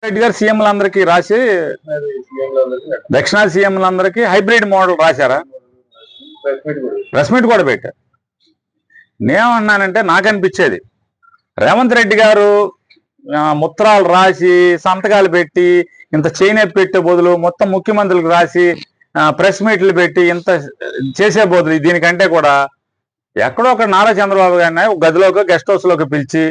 రెడ్డి గారు సీఎంలందరికీ రాసి దక్షిణాది సీఎంలందరికీ హైబ్రిడ్ మోడల్ రాశారా? ప్రెస్ మీట్ కూడా పెట్టారు. నేనేమన్నానంటే నాకు అనిపించేది రేవంత్ రెడ్డి గారు ముత్రాలు రాసి సంతకాలు పెట్టి ఇంత చేనేపు పెట్టే బదులు మొత్తం ముఖ్యమంత్రులకు రాసి ప్రెస్ మీట్లు పెట్టి ఇంత చేసే బదులు దీనికంటే కూడా ఎక్కడో ఒక నారా చంద్రబాబు గారిని ఒక గదిలోకి గెస్ట్ హౌస్లోకి పిలిచి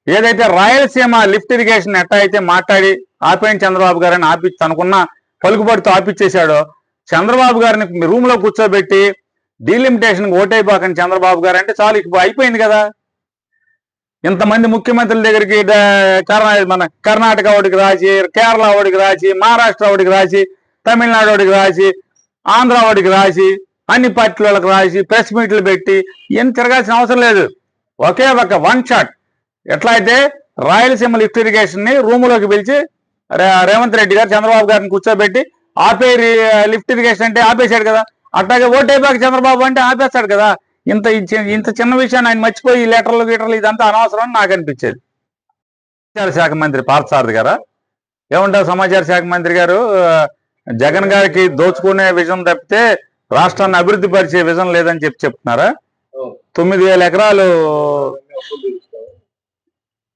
ఏదైతే రాయలసీమ లిఫ్ట్ ఇరిగేషన్ ఎట్టా అయితే మాట్లాడి ఆపేయండి చంద్రబాబు గారిని తనకున్న పలుకుబడితో ఆపిచ్చేశాడో చంద్రబాబు గారిని రూమ్ లో కూర్చోబెట్టి డీలిమిటేషన్ ఓటైపోకండి చంద్రబాబు గారు అంటే చాలు అయిపోయింది కదా. ఇంతమంది ముఖ్యమంత్రుల దగ్గరికి మన కర్ణాటక వాడికి రాసి, కేరళ వాడికి రాసి, మహారాష్ట్ర వాడికి రాసి, తమిళనాడు వాడికి రాసి, ఆంధ్ర వాడికి రాసి, అన్ని పార్టీల వాళ్ళకి రాసి ప్రెస్ మీట్లు పెట్టి ఏం తిరగాల్సిన అవసరం లేదు. ఒకే ఒక వన్ షాట్. ఎట్లా అయితే రాయలసీమ లిఫ్ట్ ఇరిగేషన్ ని రూములోకి పిలిచి రేవంత్ రెడ్డి గారు చంద్రబాబు గారిని కూర్చోబెట్టి ఆపే లిఫ్ట్ ఇరిగేషన్ అంటే ఆపేశాడు కదా, అట్లాగే ఓటైపోయాక చంద్రబాబు అంటే ఆపేస్తాడు కదా. ఇంత చిన్న విషయాన్ని ఆయన మర్చిపోయి లెటర్లు గీటర్లు ఇదంతా అనవసరం అని నాకు అనిపించేది. సమాచార శాఖ మంత్రి పార్థసారథి గారా ఏమంటారు? సమాచార శాఖ మంత్రి గారు జగన్ గారికి దోచుకునే విజన్ తప్పితే రాష్ట్రాన్ని అభివృద్ధి పరిచే విజన్ లేదని చెప్తున్నారా? 9,000 ఎకరాలు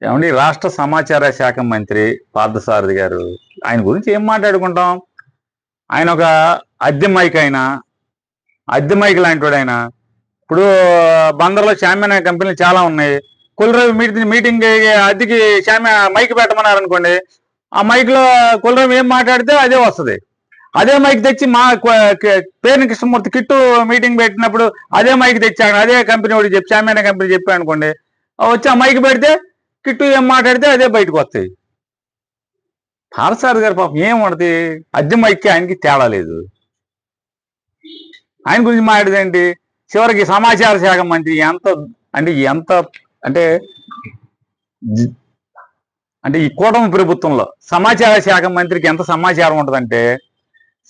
ఏమండి రాష్ట్ర సమాచార శాఖ మంత్రి పార్థసారథి గారు, ఆయన గురించి ఏం మాట్లాడుకుంటాం? ఆయన ఒక అద్దె మైక్ లాంటి వాడు. ఆయన ఇప్పుడు బందర్లో షామ్యానా కంపెనీలు చాలా ఉన్నాయి. కులరవి మీటింగ్ అద్దెకి మైక్ పెట్టమన్నారనుకోండి, ఆ మైక్ లో కులరవి ఏం మాట్లాడితే అదే వస్తుంది. అదే మైక్ తెచ్చి మా పేరుని కృష్ణమూర్తి కిట్టు మీటింగ్ పెట్టినప్పుడు అదే మైక్ తెచ్చాను, అదే కంపెనీ వాడికి చెప్పి షామ్యానా కంపెనీ చెప్పాను అనుకోండి, వచ్చి ఆ మైక్ పెడితే కిట్టు ఏం మాట్లాడితే అదే బయటకు వస్తాయి. పార్థసారథి గారు పాపం ఏమవుతుంది, అద్దె మైక్కి ఆయనకి తేడా లేదు. ఆయన గురించి మాట్లాడేదేంటి? చివరికి సమాచార శాఖ మంత్రి అంటే ఈ కూటమి ప్రభుత్వంలో సమాచార శాఖ మంత్రికి ఎంత సమాచారం ఉంటుందంటే,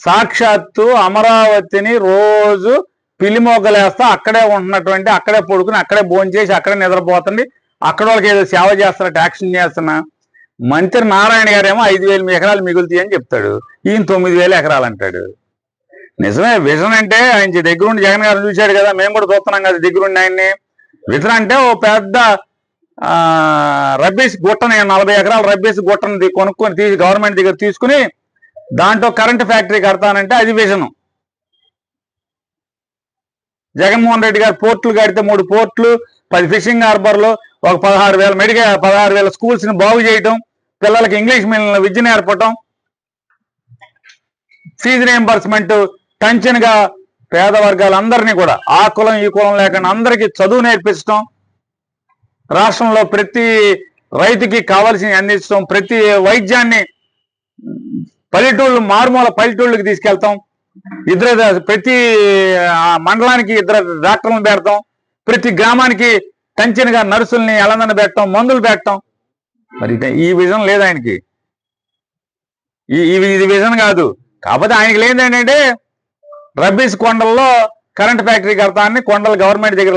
సాక్షాత్తు అమరావతిని రోజు పిల్లిమోగలేస్తా అక్కడే ఉంటున్నటువంటి, అక్కడే పడుకుని, అక్కడే భోంచేసి, అక్కడే నిద్రపోతుంది, అక్కడ వాళ్ళకి ఏదో సేవ చేస్తున్నట్టు యాక్షన్ చేస్తున్నా మంత్రి నారాయణ గారేమో 5,000 ఎకరాలు మిగులుతాయి అని చెప్తాడు. ఈయన 9,000 ఎకరాలు అంటాడు. నిజమే, విజన్ అంటే ఆయన దగ్గరుండి జగన్ గారిని చూశాడు కదా, మేము కూడా చూస్తున్నాం కదా దగ్గరుండి ఆయన్ని. విజన్ అంటే ఓ పెద్ద రబ్బీస్ గుట్టని 40 ఎకరాల రబ్బీస్ గుట్టని కొనుక్కొని గవర్నమెంట్ దగ్గర తీసుకుని దాంట్లో కరెంట్ ఫ్యాక్టరీ కడతానంటే అది విజను. జగన్మోహన్ రెడ్డి గారు పోర్టులు కడితే 3 పోర్టులు, 10 ఫిషింగ్ హార్బర్లు, ఒక 16,000 స్కూల్స్ ని బాగు చేయటం, పిల్లలకి ఇంగ్లీష్ మీడియం విద్య నేర్పటం, ఫీజు రియంబర్స్మెంట్ టెన్షన్గా పేద వర్గాలందరినీ కూడా ఆ కులం ఈ కులం లేకుండా అందరికీ చదువు నేర్పించడం, రాష్ట్రంలో ప్రతి రైతుకి కావాల్సినవి అందించడం, ప్రతి వైద్యాన్ని మారుమూల పల్లెటూళ్ళకి తీసుకెళ్తాం, ప్రతి మండలానికి 2 డాక్టర్లను పెడతాం, ప్రతి గ్రామానికి టెన్షన్గా నర్సుల్ని ఎలందన పెట్టడం, మందులు పెట్టడం. మరి ఈ విజన్ లేదు ఆయనకి. ఇది విజన్ కాదు. కాకపోతే ఆయనకి లేదేంటంటే రబ్బీస్ కొండల్లో కరెంట్ ఫ్యాక్టరీ కడతాన్ని కొండలు గవర్నమెంట్ దగ్గర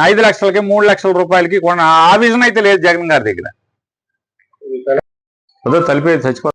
5 లక్షలకి 3 లక్షల రూపాయలకి ఆ విజన్ అయితే లేదు జగన్ గారి దగ్గర. తలిపేది చచ్చిపోతుంది.